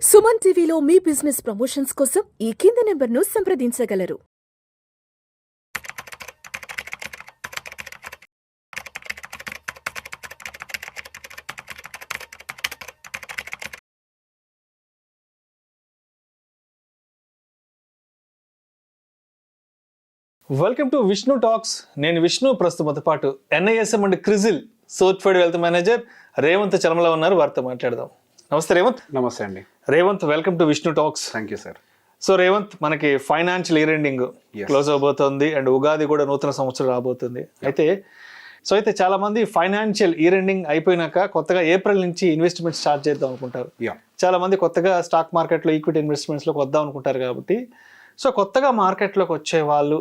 సుమన్ టీవీలో మీ business promotions కోసం ఈ కింది నెంబర్ను సంప్రదించగలరు. Welcome to Vishnu Talks. నేను విష్ణు. ప్రస్తుతం పాటు NISM and CRISIL certified wealth manager Revanth Chalamala ఉన్నారు. వారితో మాట్లాడదాం. నమస్తే రేవంత్. నమస్తే అండి Revanth, welcome to Vishnu Talks. Thank you sir. So Revanth, మనకి ఫైనాన్షియల్ ఇయర్ ఎండింగ్ క్లోజ్ అవబోతోంది అండ్ ఉగాది కూడా నూతన సంవత్సరం రాబోతుంది. అయితే చాలా మంది ఫైనాన్షియల్ ఇయర్ ఎండింగ్ అయిపోయినాక కొత్తగా ఏప్రిల్ నుంచి ఇన్వెస్ట్మెంట్ స్టార్ట్ చేద్దాం అనుకుంటారు. చాలా మంది కొత్తగా స్టాక్ మార్కెట్లో ఈక్విటీ ఇన్వెస్ట్మెంట్స్లోకి వద్దాం అనుకుంటారు. కాబట్టి సో కొత్తగా మార్కెట్లోకి వచ్చే వాళ్ళు,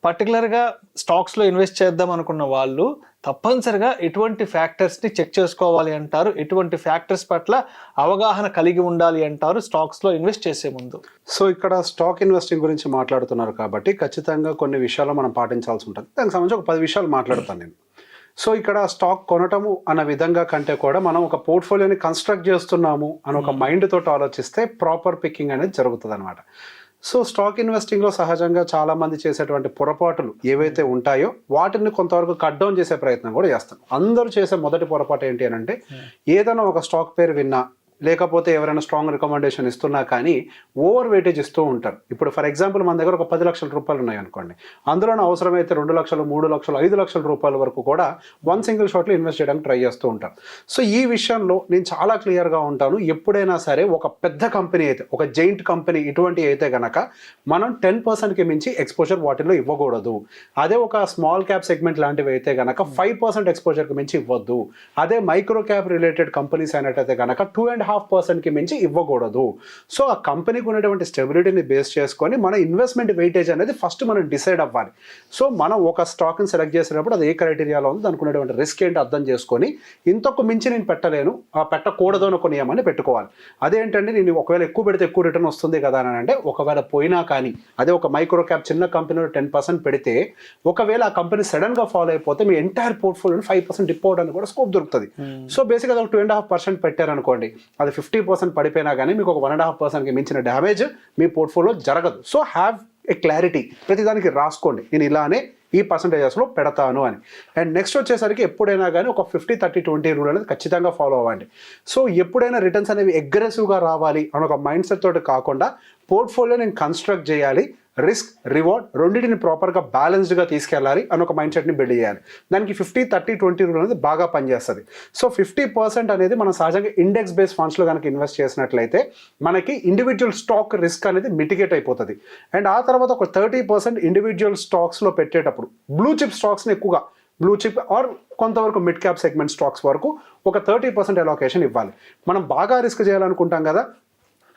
పర్టికులర్గా స్టాక్స్లో ఇన్వెస్ట్ చేద్దాం అనుకున్న వాళ్ళు తప్పనిసరిగా ఎటువంటి ఫ్యాక్టర్స్ని చెక్ చేసుకోవాలి అంటారు, ఎటువంటి ఫ్యాక్టర్స్ పట్ల అవగాహన కలిగి ఉండాలి అంటారు స్టాక్స్లో ఇన్వెస్ట్ చేసే ముందు? సో ఇక్కడ స్టాక్ ఇన్వెస్టింగ్ గురించి మాట్లాడుతున్నారు కాబట్టి ఖచ్చితంగా కొన్ని విషయాలు మనం పాటించాల్సి ఉంటుంది. దానికి సంబంధించి ఒక 10 విషయాలు మాట్లాడతాను నేను. సో ఇక్కడ స్టాక్ కొనటము అన్న విధంగా కంటే కూడా మనం ఒక పోర్ట్ఫోలియోని కన్స్ట్రక్ట్ చేస్తున్నాము అని ఒక మైండ్ తోటి ఆలోచిస్తే ప్రాపర్ పికింగ్ అనేది జరుగుతుంది అనమాట. సో స్టాక్ ఇన్వెస్టింగ్లో సహజంగా చాలామంది చేసేటువంటి పొరపాటులు ఏవైతే ఉంటాయో వాటిని కొంతవరకు కట్ డౌన్ చేసే ప్రయత్నం కూడా చేస్తాం. అందరూ చేసే మొదటి పొరపాటు ఏంటి అని అంటే, ఏదైనా ఒక స్టాక్ పేరు విన్నా లేకపోతే ఎవరైనా స్ట్రాంగ్ రికమెండేషన్ ఇస్తున్నా కానీ ఓవర్ వెయిటేజ్ ఇస్తూ ఉంటారు. ఇప్పుడు ఫర్ ఎగ్జాంపుల్ మన దగ్గర ఒక 10 లక్షల రూపాయలు ఉన్నాయి అనుకోండి, అందులోనే అవసరమైతే 2 లక్షలు 3 లక్షలు 5 లక్షల రూపాయల వరకు కూడా వన్ సింగిల్ షాట్లో ఇన్వెస్ట్ చేయడానికి ట్రై చేస్తూ ఉంటారు. సో ఈ విషయంలో నేను చాలా క్లియర్గా ఉంటాను. ఎప్పుడైనా సరే ఒక పెద్ద కంపెనీ అయితే, ఒక జైంట్ కంపెనీ ఇటువంటి అయితే కనుక మనం 10%కి మించి ఎక్స్పోజర్ వాటిలో ఇవ్వకూడదు. అదే ఒక స్మాల్ క్యాప్ సెగ్మెంట్ లాంటివి అయితే కనుక 5% ఎక్స్పోజర్కి మించి ఇవ్వద్దు. అదే మైక్రో క్యాప్ రిలేటెడ్ కంపెనీస్ అయినట్టయితే కనుక 2.5%కి మించి ఇవ్వకూడదు. సో ఆ కంపెనీకి ఉన్నటువంటి స్టెబిలిటీని బేస్ చేసుకొని మన ఇన్వెస్ట్మెంట్ వెయిటేజ్ అనేది ఫస్ట్ మనం డిసైడ్ అవ్వాలి. సో మనం ఒక స్టాక్ని సెలెక్ట్ చేసేటప్పుడు అది ఏ క్రైటీరియాలో ఉంది, దానికి ఉన్నటువంటి రిస్క్ ఏంటి అర్థం చేసుకొని ఇంతకు మించి నేను పెట్టలేను, పెట్టకూడదు అని ఒక నియమాన్ని పెట్టుకోవాలి. అదేంటంటే, నేను ఒకవేళ ఎక్కువ పెడితే ఎక్కువ రిటర్న్ వస్తుంది కదా అని అంటే, ఒకవేళ పోయినా కానీ అదే ఒక మైక్రో క్యాప్ చిన్న కంపెనీలో 10% పెడితే ఒకవేళ ఆ కంపెనీ సడన్గా ఫాలో అయిపోతే మీ ఎంటైర్ పోర్ట్ఫోలియోని 5% డిప్ అవడానికి కూడా స్కోప్ దొరుకుతుంది. సో బేసిక్గా ఒక 2.5% పెట్టారనుకోండి, అది 50% పడిపోయినా కానీ మీకు ఒక 1.5%కి మించిన డ్యామేజ్ మీ పోర్ట్ఫోలియో జరగదు. సో హ్యావ్ ఏ క్లారిటీ, ప్రతిదానికి రాసుకోండి నేను ఇలానే ఈ పర్సంటేజెస్లో పెడతాను అని. అండ్ నెక్స్ట్ వచ్చేసరికి ఎప్పుడైనా కానీ ఒక 50-30-20 రూల్ అనేది ఖచ్చితంగా ఫాలో అవ్వండి. సో ఎప్పుడైనా రిటర్న్స్ అనేవి అగ్రెసివ్గా రావాలి అని ఒక మైండ్ సెట్ తోటి కాకుండా పోర్ట్ఫోలియో నేను కన్స్ట్రక్ట్ చేయాలి, రిస్క్ రివార్డ్ రెండింటిని ప్రాపర్గా బ్యాలెన్స్డ్గా తీసుకెళ్ళాలి అని ఒక మైండ్ సెట్ని బిల్డ్ చేయాలి. దానికి 50-30-20 రూల్ అనేది బాగా పనిచేస్తుంది. సో 50% అనేది మనం సహజంగా ఇండెక్స్ బేస్డ్ ఫండ్స్లో కనుక ఇన్వెస్ట్ చేసినట్లయితే మనకి ఇండివిజువల్ స్టాక్ రిస్క్ అనేది మిటిగేట్ అయిపోతుంది. అండ్ ఆ తర్వాత ఒక 30% ఇండివిజువల్ స్టాక్స్లో పెట్టేటప్పుడు బ్లూ చిప్ స్టాక్స్ని ఎక్కువగా, బ్లూ చిప్ ఆర్ కొంతవరకు మిడ్ క్యాప్ సెగ్మెంట్ స్టాక్స్ వరకు ఒక 30% అలొకేషన్ ఇవ్వాలి. మనం బాగా రిస్క్ చేయాలనుకుంటాం కదా,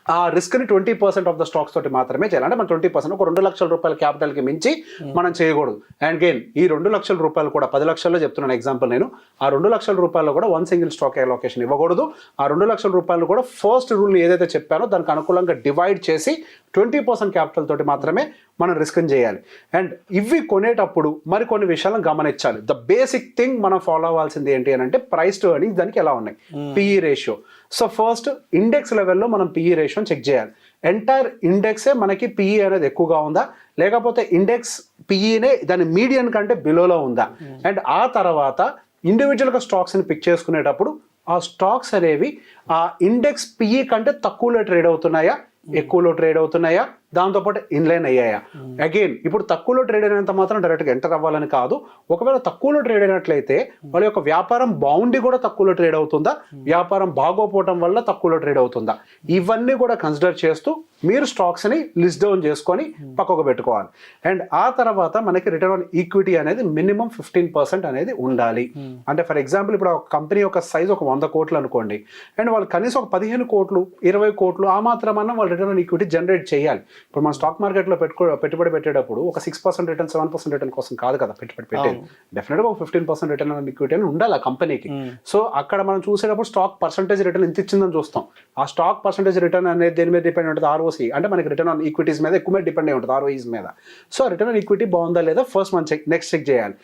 ఆ రిస్క్ని 20% ఆఫ్ ద స్టాక్స్ తోటి మాత్రమే చేయాలి. అంటే మనం 20% ఒక 2 లక్షల రూపాయల క్యాపిటల్కి మించి మనం చేయకూడదు. అండ్ గెయిన్ ఈ 2 లక్షల రూపాయలు కూడా 10 లక్షల్లో చెప్తున్నాను ఎగ్జాంపుల్ నేను, ఆ 2 లక్షల రూపాయలు కూడా వన్ సింగిల్ స్టాక్ అలొకేషన్ ఇవ్వకూడదు. ఆ 2 లక్షల రూపాయలు కూడా ఫస్ట్ రూల్ని ఏదైతే చెప్పానో దానికి అనుకూలంగా డివైడ్ చేసి 20% క్యాపిటల్ తోటి మాత్రమే మనం రిస్క్ని చేయాలి. అండ్ ఇవి కొనేటప్పుడు మరికొన్ని విషయాలను గమనించాలి. ద బేసిక్ థింగ్ మనం ఫాలో అవ్వాల్సింది ఏంటి అని అంటే, ప్రైస్ టు ఎర్నింగ్స్ దానికి ఎలా ఉన్నాయి, PE ratio. So first index లెవెల్లో మనం పిఈ రేషియోని చెక్ చేయాలి. ఎంటైర్ ఇండెక్సే మనకి పిఈ అనేది ఎక్కువగా ఉందా, లేకపోతే ఇండెక్స్ పిఈనే దాని మీడియన్ కంటే బిలోలో ఉందా. అండ్ ఆ తర్వాత ఇండివిజువల్గా స్టాక్స్ని పిక్ చేసుకునేటప్పుడు ఆ స్టాక్స్ అనేవి ఆ ఇండెక్స్ పిఈ కంటే తక్కువలో ట్రేడ్ అవుతున్నాయా, ఎక్కువలో ట్రేడ్ అవుతున్నాయా, దాంతోపాటు ఇన్లైన్ అయ్యాయా. అగైన్ ఇప్పుడు తక్కువలో ట్రేడ్ అయినంత మాత్రం డైరెక్ట్గా ఎంటర్ అవ్వాలని కాదు. ఒకవేళ తక్కువలో ట్రేడ్ అయినట్లయితే వాళ్ళ యొక్క వ్యాపారం బాగుండి కూడా తక్కువలో ట్రేడ్ అవుతుందా, వ్యాపారం బాగోపోవటం వల్ల తక్కువలో ట్రేడ్ అవుతుందా, ఇవన్నీ కూడా కన్సిడర్ చేస్తూ మీరు స్టాక్స్ని లిస్ట్ డౌన్ చేసుకొని పక్కకు పెట్టుకోవాలి. అండ్ ఆ తర్వాత మనకి రిటర్న్ ఆన్ ఈక్విటీ అనేది మినిమం 15% అనేది ఉండాలి. అంటే ఫర్ ఎగ్జాంపుల్ ఇప్పుడు ఒక కంపెనీ యొక్క సైజ్ ఒక 100 కోట్లు అనుకోండి, అండ్ వాళ్ళు కనీసం ఒక 15 కోట్లు 20 కోట్లు ఆ మాత్రమన్నా వాళ్ళు రిటర్న్ ఆన్ ఈక్విటీ జనరేట్ చేయాలి. ఇప్పుడు మన స్టాక్ మార్కెట్లో పెట్టుబడి పెట్టేటప్పుడు ఒక 6% రిటర్న్ 7% రిటర్న్ కోసం కాదు కదా పెట్టుబడి పెట్టేది. డెఫినెట్గా ఒక 15% రిటర్న్ ఆన్ ఈక్విటీ అని ఉండాలి ఆ కంపెనీకి. సో అక్కడ మనం చూసేటప్పుడు స్టాక్ పర్సంటేజ్ రిటర్న్ ఎంత ఇచ్చిందని చూస్తాం. ఆ స్టాక్ పర్సంటేజ్ రిటర్న్ అనేది దేని మీద డిపెండ్ ఉంటుంది, ROC అంటే మనకి రిటర్న్ ఆన్ ఈక్విటీస్ మీద ఎక్కువ మీద డిపెండ్ అయి ఉంటుంది, ROEs మీద. సో రిటర్న్ ఆన్ ఈక్విటీ బాగుందా లేదా ఫస్ట్ మనం నెక్స్ట్ చెక్ చేయాలి.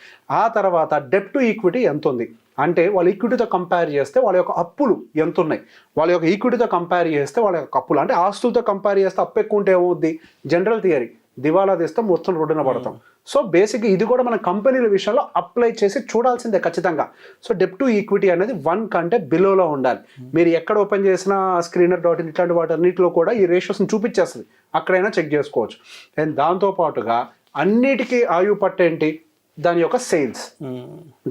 ఆ తర్వాత డెప్ట్ టు ఈక్విటీ ఎంత ఉంది, అంటే వాళ్ళ ఈక్విటీతో కంపేర్ చేస్తే వాళ్ళ యొక్క అప్పులు ఎంత ఉన్నాయి, వాళ్ళ యొక్క ఈక్విటీతో కంపేర్ చేస్తే వాళ్ళ యొక్క అప్పులు, అంటే ఆస్తులతో కంపేర్ చేస్తే అప్పు ఎక్కువ ఉంటే ఏమవుద్ది, జనరల్ థియరీ, దివాలా తీస్తే మొత్తం రోడ్డున పడతాం. సో బేసిక్గా ఇది కూడా మన కంపెనీల విషయంలో అప్లై చేసి చూడాల్సిందే ఖచ్చితంగా. సో డెప్ టు ఈక్విటీ అనేది 1 కంటే బిలోలో ఉండాలి. మీరు ఎక్కడ ఓపెన్ చేసినా screener.in ఇట్లాంటి వాటన్నిటిలో కూడా ఈ రేషియోస్ని చూపించేస్తుంది, అక్కడైనా చెక్ చేసుకోవచ్చు. అండ్ దాంతోపాటుగా అన్నిటికీ ఆయువు పట్టేంటి, దాని యొక్క సేల్స్.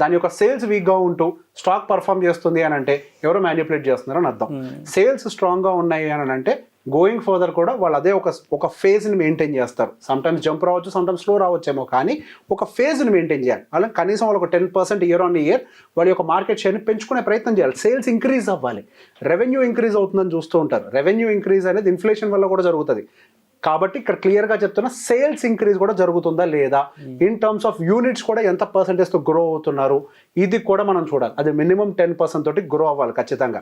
దాని యొక్క సేల్స్ వీక్గా ఉంటూ స్టాక్ పర్ఫామ్ చేస్తుంది అని అంటే ఎవరో మ్యానిపులేట్ చేస్తున్నారని అర్థం. సేల్స్ స్ట్రాంగ్గా ఉన్నాయి అని అంటే గోయింగ్ ఫర్దర్ కూడా వాళ్ళు అదే ఒక ఫేజ్ని మెయింటైన్ చేస్తారు. సమ్టైమ్స్ జంప్ రావచ్చు, సమ్టైమ్స్ స్లో రావచ్చేమో, కానీ ఒక ఫేజ్ని మెయింటైన్ చేయాలి. అలా కనీసం వాళ్ళు ఒక 10% ఇయర్ ఆన్ ఇయర్ వాళ్ళ యొక్క మార్కెట్ షేర్ని పెంచుకునే ప్రయత్నం చేయాలి. సేల్స్ ఇంక్రీజ్ అవ్వాలి, రెవెన్యూ ఇంక్రీజ్ అవుతుందని చూస్తూ ఉంటారు. రెవెన్యూ ఇంక్రీజ్ అనేది ఇన్ఫ్లేషన్ వల్ల కూడా జరుగుతుంది. కాబట్టి ఇక్కడ క్లియర్గా చెప్తున్నా, సేల్స్ ఇంక్రీజ్ కూడా జరుగుతుందా లేదా, ఇన్ టర్మ్స్ ఆఫ్ యూనిట్స్ కూడా ఎంత పర్సెంటేజ్తో గ్రో అవుతున్నారు, ఇది కూడా మనం చూడాలి. అది మినిమం 10% తోటి గ్రో అవ్వాలి ఖచ్చితంగా.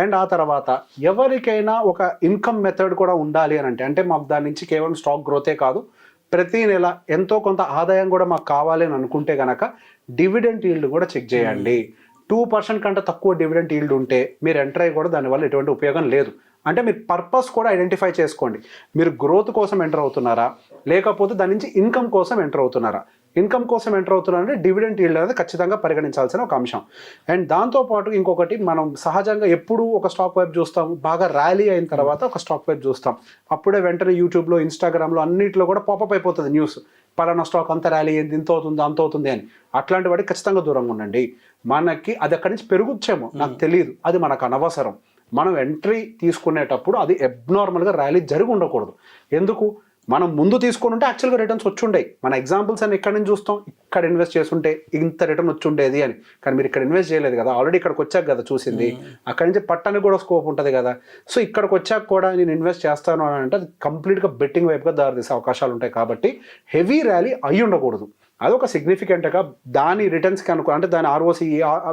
అండ్ ఆ తర్వాత ఎవరికైనా ఒక ఇన్కమ్ మెథడ్ కూడా ఉండాలి అని అంటే మాకు దాని నుంచి కేవలం స్టాక్ గ్రోతే కాదు, ప్రతి నెల ఎంతో కొంత ఆదాయం కూడా మాకు కావాలి అని అనుకుంటే కనుక డివిడెంట్ ఈల్డ్ కూడా చెక్ చేయండి. 2% కంటే తక్కువ డివిడెంట్ ఈల్డ్ ఉంటే మీరు ఎంటర్ అయ్యి కూడా దానివల్ల ఎటువంటి ఉపయోగం లేదు. అంటే మీరు పర్పస్ కూడా ఐడెంటిఫై చేసుకోండి, మీరు గ్రోత్ కోసం ఎంటర్ అవుతున్నారా, లేకపోతే దాని నుంచి ఇన్కమ్ కోసం ఎంటర్ అవుతున్నారా. ఇన్కమ్ కోసం ఎంటర్ అవుతున్నారంటే డివిడెంట్ ఈల్డ్ అనేది ఖచ్చితంగా పరిగణించాల్సిన ఒక అంశం. అండ్ దాంతోపాటు ఇంకొకటి, మనం సహజంగా ఎప్పుడు ఒక స్టాక్ వైపు చూస్తాం, బాగా ర్యాలీ అయిన తర్వాత ఒక స్టాక్ వైపు చూస్తాం. అప్పుడే వెంటనే యూట్యూబ్లో, ఇన్స్టాగ్రామ్లో అన్నింటిలో కూడా పాపప్ అయిపోతుంది న్యూస్, పలానా స్టాక్ అంత ర్యాలీ అయింది, ఇంత అవుతుంది అంత అవుతుంది అని. అట్లాంటి వాటికి ఖచ్చితంగా దూరంగా ఉండండి. మనకి అది అక్కడి నుంచి పెరుగుచ్చేమో నాకు తెలియదు, అది మనకు అనవసరం. మనం ఎంట్రీ తీసుకునేటప్పుడు అది అబ్నార్మల్గా ర్యాలీ జరిగి ఉండకూడదు. ఎందుకు, మనం ముందు తీసుకొని ఉంటే యాక్చువల్గా రిటర్న్స్ వచ్చి ఉండేవి. మన ఎగ్జాంపుల్స్ అని ఎక్కడి నుంచి చూస్తాం, ఇక్కడ ఇన్వెస్ట్ చేస్తుంటే ఇంత రిటర్న్ వచ్చి ఉండేది అని. కానీ మీరు ఇక్కడ ఇన్వెస్ట్ చేయలేదు కదా, ఆల్రెడీ ఇక్కడికి వచ్చాక కదా చూసింది, అక్కడి నుంచి పట్టడానికి కూడా స్కోప్ ఉంటుంది కదా. సో ఇక్కడికి వచ్చాక కూడా నేను ఇన్వెస్ట్ చేస్తాను అని అంటే అది కంప్లీట్గా బెట్టింగ్ వైపుగా దారితీసే అవకాశాలు ఉంటాయి. కాబట్టి హెవీ ర్యాలీ అయి ఉండకూడదు. అదొక సిగ్నిఫికెంట్గా దాని రిటర్న్స్కి అనుకూల, అంటే దాని ROCE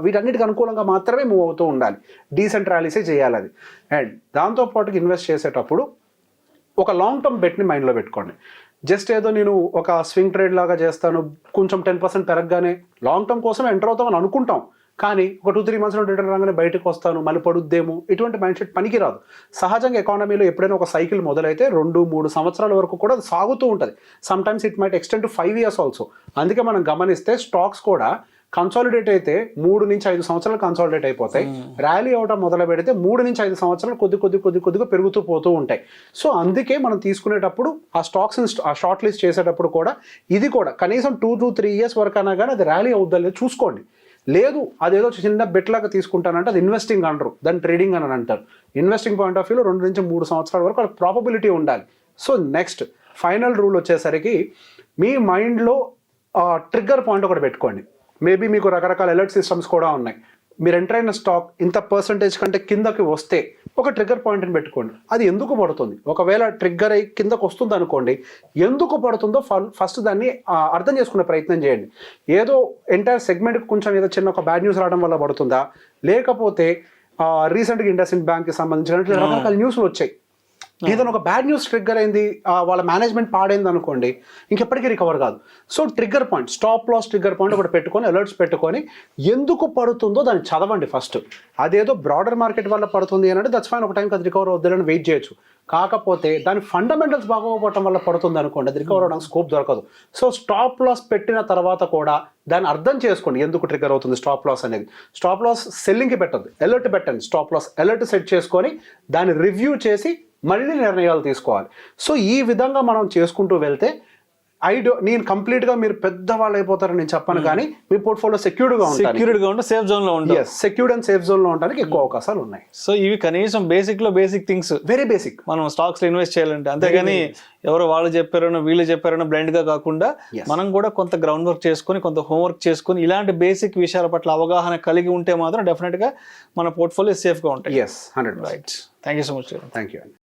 వీటన్నిటికి అనుకూలంగా మాత్రమే మూవ్ అవుతూ ఉండాలి. డీసెంట్ ర్యాలీసే చేయాలి అది. అండ్ దాంతోపాటు ఇన్వెస్ట్ చేసేటప్పుడు ఒక లాంగ్ టర్మ్ బెట్ని మైండ్లో పెట్టుకోండి. జస్ట్ ఏదో నేను ఒక స్వింగ్ ట్రేడ్ లాగా చేస్తాను, కొంచెం 10% పెరగగానే లాంగ్ టర్మ్ కోసం ఎంటర్ అవుతామని అనుకుంటాం, కానీ ఒక 2-3 మంత్స్లో రిటర్న్ రాగానే బయటకు వస్తాను, మళ్ళీ పడుద్దేమో, ఇటువంటి మైండ్ సెట్ పనికిరాదు. సహజంగా ఎకానమీలో ఎప్పుడైనా ఒక సైకిల్ మొదలైతే 2-3 సంవత్సరాల వరకు కూడా అది సాగుతూ ఉంటుంది. Sometimes it might extend to 5 years also. అందుకే మనం గమనిస్తే స్టాక్స్ కూడా కన్సాలిడేట్ అయితే 3 నుంచి 5 సంవత్సరాలు కన్సాలిడేట్ అయిపోతాయి. ర్యాలీ అవడం మొదలు పెడితే 3 నుంచి 5 సంవత్సరాలు కొద్దిగా పెరుగుతూ పోతూ ఉంటాయి. సో అందుకే మనం తీసుకునేటప్పుడు ఆ స్టాక్స్ ఆ షార్ట్ లిస్ట్ చేసేటప్పుడు కూడా ఇది కూడా కనీసం 2 to 3 years వరకు అయినా కానీ అది ర్యాలీ అవుద్దా లేదు చూసుకోండి. లేదు అదేదో చిన్న బెట్ లాగా తీసుకుంటానంటే అది ఇన్వెస్టింగ్ అనరు, దాన్ని ట్రేడింగ్ అని అంటారు. ఇన్వెస్టింగ్ పాయింట్ ఆఫ్ వ్యూలో 2 నుంచి 3 సంవత్సరాల వరకు అది ప్రాబబిలిటీ ఉండాలి. సో నెక్స్ట్ ఫైనల్ రూల్ వచ్చేసరికి మీ మైండ్లో ట్రిగ్గర్ పాయింట్ ఒకటి పెట్టుకోండి. మేబీ మీకు రకరకాల అలర్ట్ సిస్టమ్స్ కూడా ఉన్నాయి. మీరు ఎంటర్ అయిన స్టాక్ ఇంత పర్సంటేజ్ కంటే కిందకి వస్తే ఒక ట్రిగ్గర్ పాయింట్ని పెట్టుకోండి. అది ఎందుకు పడుతుంది, ఒకవేళ ట్రిగ్గర్ అయ్యి కిందకు వస్తుంది అనుకోండి, ఎందుకు పడుతుందో ఫస్ట్ దాన్ని అర్థం చేసుకునే ప్రయత్నం చేయండి. ఏదో ఎంటైర్ సెగ్మెంట్కి కొంచెం ఏదో చిన్న ఒక బ్యాడ్ న్యూస్ రావడం వల్ల పడుతుందా, లేకపోతే రీసెంట్గా ఇండస్ఇండ్ బ్యాంక్కి సంబంధించిన రకరకాల న్యూస్లు వచ్చాయి, ఏదైనా ఒక బ్యాడ్ న్యూస్ ట్రిగ్గర్ అయింది, వాళ్ళ మేనేజ్మెంట్ పాడైంది అనుకోండి, ఇంకెప్పటికీ రికవర్ కాదు. So trigger point, stop loss trigger point ఒకటి పెట్టుకొని అలర్ట్స్ పెట్టుకొని ఎందుకు పడుతుందో దాన్ని చదవండి ఫస్ట్. అదేదో బ్రాడర్ మార్కెట్ వల్ల పడుతుంది అని అంటే దట్స్ ఫైన్, ఒక టైంకి అది రికవర్ అవుతుందని వెయిట్ చేయొచ్చు. కాకపోతే దాని ఫండమెంటల్స్ బాగోకపోవడం వల్ల పడుతుంది అనుకోండి, అది రికవర్ అవడానికి స్కోప్ దొరకదు. సో స్టాప్ లాస్ పెట్టిన తర్వాత కూడా దాన్ని అర్థం చేసుకోండి ఎందుకు ట్రిగ్గర్ అవుతుంది స్టాప్ లాస్ అనేది. స్టాప్ లాస్ సెల్లింగ్కి పెట్టద్దు, అలర్ట్ పెట్టండి. స్టాప్ లాస్ అలర్ట్ సెట్ చేసుకొని దాన్ని రివ్యూ చేసి మళ్ళీ నిర్ణయాలు తీసుకోవాలి. సో ఈ విధంగా మనం చేసుకుంటూ వెళ్తే నేను కంప్లీట్గా మీరు పెద్దవాళ్ళు అయిపోతారని నేను చెప్పను, కానీ మీ పోర్ట్ఫోలియో సెక్యూర్డ్గా ఉంటే సేఫ్ జోన్లో ఉంటుంది. సెక్యూర్డ్ అండ్ సేఫ్ జోన్లో ఉండడానికి ఎక్కువ అవకాశాలు ఉన్నాయి. సో ఇవి కనీసం బేసిక్ థింగ్స్, వెరీ బేసిక్ మనం స్టాక్స్లో ఇన్వెస్ట్ చేయాలంటే. అంతేగాని ఎవరో వాళ్ళు చెప్పారనో వీళ్ళు చెప్పారనో బ్లైండ్గా కాకుండా మనం కూడా కొంత గ్రౌండ్ వర్క్ చేసుకొని, కొంత హోంవర్క్ చేసుకొని, ఇలాంటి బేసిక్ విషయాల పట్ల అవగాహన కలిగి ఉంటే మాత్రం డెఫినెట్గా మన పోర్ట్ఫోలియో సేఫ్గా ఉంటాయి. 100%. Right, thank you so much. Thank you అండి.